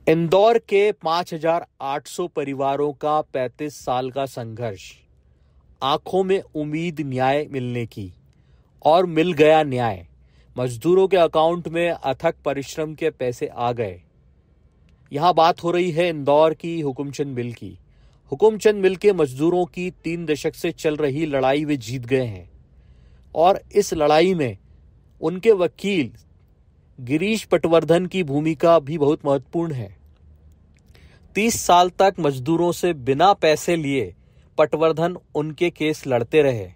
इंदौर के 5,800 परिवारों का 35 साल का संघर्ष, आंखों में उम्मीद न्याय मिलने की, और मिल गया न्याय। मजदूरों के अकाउंट में अथक परिश्रम के पैसे आ गए। यहाँ बात हो रही है इंदौर की हुकुमचंद मिल की। हुकुमचंद मिल के मजदूरों की 3 दशक से चल रही लड़ाई वे जीत गए हैं, और इस लड़ाई में उनके वकील गिरीश पटवर्धन की भूमिका भी बहुत महत्वपूर्ण है। 30 साल तक मजदूरों से बिना पैसे लिए पटवर्धन उनके केस लड़ते रहे,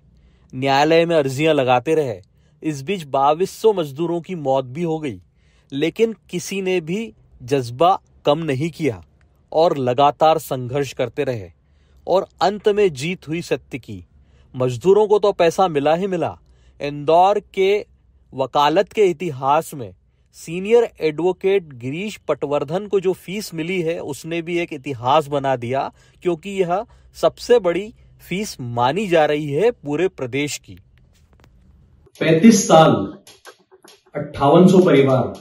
न्यायालय में अर्जियां लगाते रहे। इस बीच 2200 मजदूरों की मौत भी हो गई, लेकिन किसी ने भी जज्बा कम नहीं किया और लगातार संघर्ष करते रहे, और अंत में जीत हुई सत्य की। मजदूरों को तो पैसा मिला ही मिला। इंदौर के वकालत के इतिहास में सीनियर एडवोकेट गिरीश पटवर्धन को जो फीस मिली है, उसने भी एक इतिहास बना दिया, क्योंकि यह सबसे बड़ी फीस मानी जा रही है पूरे प्रदेश की। 35 साल, 5800 परिवार,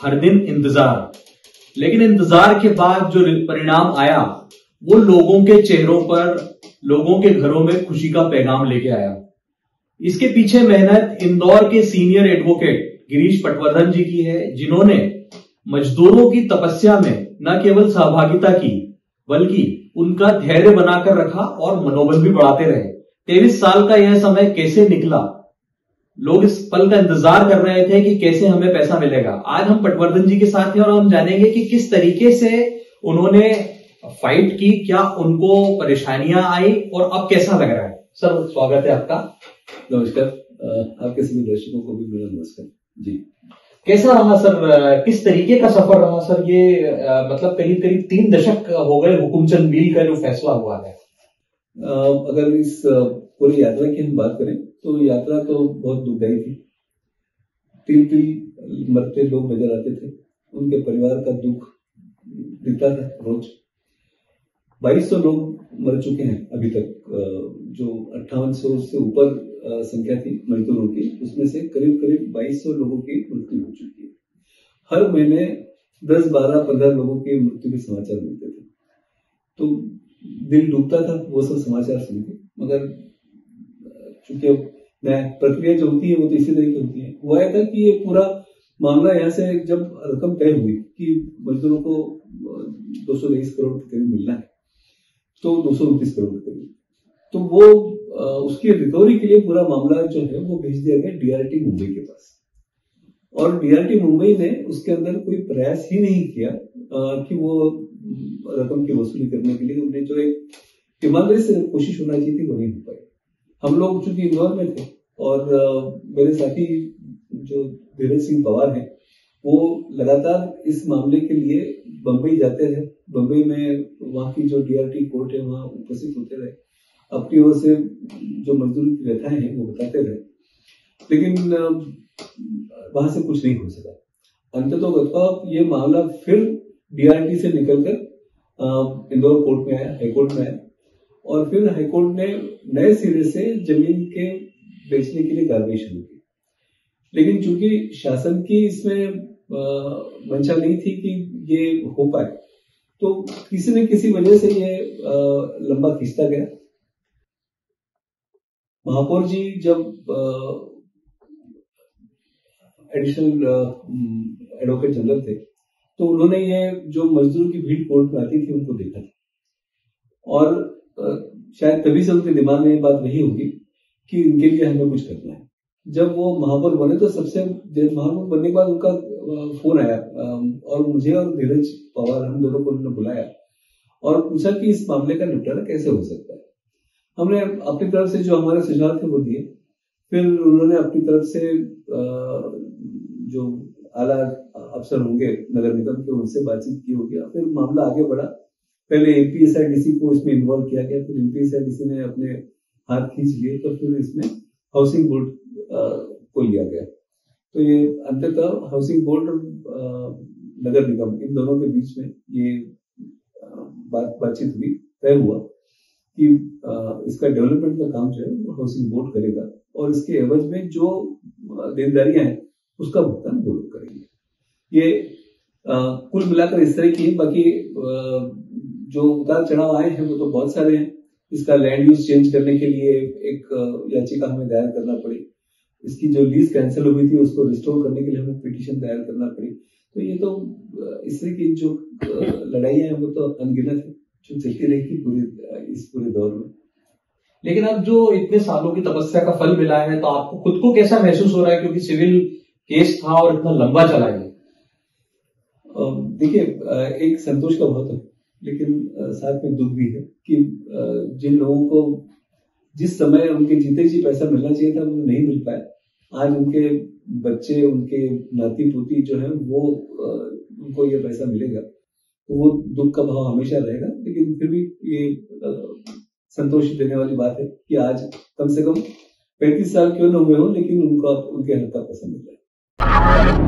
हर दिन इंतजार। लेकिन इंतजार के बाद जो परिणाम आया, वो लोगों के चेहरों पर, लोगों के घरों में खुशी का पैगाम लेके आया। इसके पीछे मेहनत इंदौर के सीनियर एडवोकेट गिरीश पटवर्धन जी की है, जिन्होंने मजदूरों की तपस्या में न केवल सहभागिता की, बल्कि उनका धैर्य बनाकर रखा और मनोबल भी बढ़ाते रहे। 23 साल का यह समय कैसे निकला, लोग इस पल का इंतजार कर रहे थे कि कैसे हमें पैसा मिलेगा। आज हम पटवर्धन जी के साथ हैं और हम जानेंगे कि किस तरीके से उन्होंने फाइट की, क्या उनको परेशानियां आई और अब कैसा लग रहा है। सर, स्वागत है आपका। नमस्कार। आपके सभी दर्शकों को भी मेरा नमस्कार जी। कैसा रहा सर, किस तरीके का सफर रहा सर? ये मतलब करीब करीब 3 दशक हो गए हुकुमचंद मिल का जो फैसला हुआ है। अगर इस पूरी यात्रा की हम बात करें तो यात्रा तो बहुत दुखदायी थी। 3 मरते लोग नजर आते थे, उनके परिवार का दुख दिखता था रोज। 2200 लोग मर चुके हैं अभी तक। जो 5800 से ऊपर संख्या थी मजदूरों की, उसमें से करीब करीब 2200 लोगों की मृत्यु हो चुकी है। हर महीने 10, 12, 15 लोगों की मृत्यु के समाचार मिलते थे, तो दिल डूबता था वो सब समाचार सुन के। मगर चूंकि प्रक्रिया जो होती है वो तो इसी तरह की होती है। हुआ था कि ये पूरा मामला यहाँ से जब रकम तय हुई कि मजदूरों को 223 करोड़ के करीब मिलना है, तो 229 करोड़ के करीब, तो वो उसकी रिकवरी के लिए पूरा मामला जो है वो भेज दिया गया डीआरटी मुंबई के पास। और डीआरटी मुंबई ने उसके अंदर कोई प्रयास ही नहीं किया कि वो रकम की वसूली करने के लिए उन्हें जो एक ईमानदारी से कोशिश होना चाहिए थी वो नहीं हो पाई। हम लोग चूंकि इंदौर में थे और मेरे साथी जो धीरज सिंह पवार हैं, वो लगातार इस मामले के लिए बंबई जाते रहे। बंबई में वहां की जो डीआरटी कोर्ट है वहां उपस्थित होते रहे, अपनी ओर से जो मजदूर की व्यथाएं हैं वो बताते रहे, लेकिन वहां से कुछ नहीं हो सका। अंततः ये मामला फिर डीआरटी से निकलकर इंदौर कोर्ट में आया, हाईकोर्ट में आया, और फिर हाईकोर्ट ने नए सिरे से जमीन के बेचने के लिए कार्रवाई शुरू की। लेकिन चूंकि शासन की इसमें मंशा नहीं थी कि ये हो पाए, तो किसी न किसी वजह से ये लंबा खींचता गया। महापौर जी जब एडिशनल एडवोकेट जनरल थे, तो उन्होंने ये जो मजदूरों की भीड़ कोर्ट में आती थी उनको देखा था, और शायद तभी से उनके दिमाग में ये बात नहीं होगी कि इनके लिए हमें कुछ करना है। जब वो महापौर बने तो सबसे महापौर बनने के बाद उनका फोन आया और मुझे और धीरज पवार, हम दोनों को उन्होंने बुलाया और पूछा कि इस मामले का निपटारा कैसे हो सकता है। हमने अपनी तरफ से जो हमारे सुझाव थे वो दिए। फिर उन्होंने अपनी तरफ से जो आला अफसर होंगे नगर निगम के, उनसे बातचीत की होगी। फिर मामला आगे बढ़ा। पहले एमपीएसआईडीसी को इसमें इन्वॉल्व किया गया, फिर एमपीएसआईडीसी ने अपने हाथ खींच लिए, तो फिर इसमें हाउसिंग बोर्ड को लिया गया। तो ये अंततः हाउसिंग बोर्ड और नगर निगम, इन दोनों के बीच में ये बातचीत हुई, तय हुआ कि इसका डेवलपमेंट का काम जो है वो हाउसिंग बोर्ड करेगा, और इसके एवज में जो देनदारियां हैं उसका भुगतान वो लोग करेंगे। ये कुल मिलाकर इस तरह की है। बाकी जो उतार चढ़ाव आए हैं वो तो बहुत सारे हैं। इसका लैंड यूज चेंज करने के लिए एक याचिका हमें दायर करना पड़ी। इसकी जो लीज कैंसिल हुई थी उसको रिस्टोर करने के लिए हमें पिटीशन दायर करना पड़ी। तो ये तो इस तरह की जो लड़ाइयां हैं वो तो अनगिनत है जो चलती रहेगी इस पूरे दौर में। लेकिन अब जो इतने सालों की तपस्या का फल मिला है तो आपको खुद को कैसा महसूस हो रहा है, क्योंकि सिविल केस था और इतना लंबा चला है? देखिए, एक संतोष का बहुत है, लेकिन साथ में दुख भी है कि जिन लोगों को जिस समय उनके जीते जी पैसा मिलना चाहिए था वो नहीं मिल पाया। आज उनके बच्चे, उनके नाती पोती जो है वो उनको ये पैसा मिलेगा, तो वो दुख का भाव हमेशा रहेगा। लेकिन फिर भी ये संतोष देने वाली बात है कि आज कम से कम 35 साल क्यों न हुए हो, लेकिन उनको उनके हक का पैसा मिल रहा है।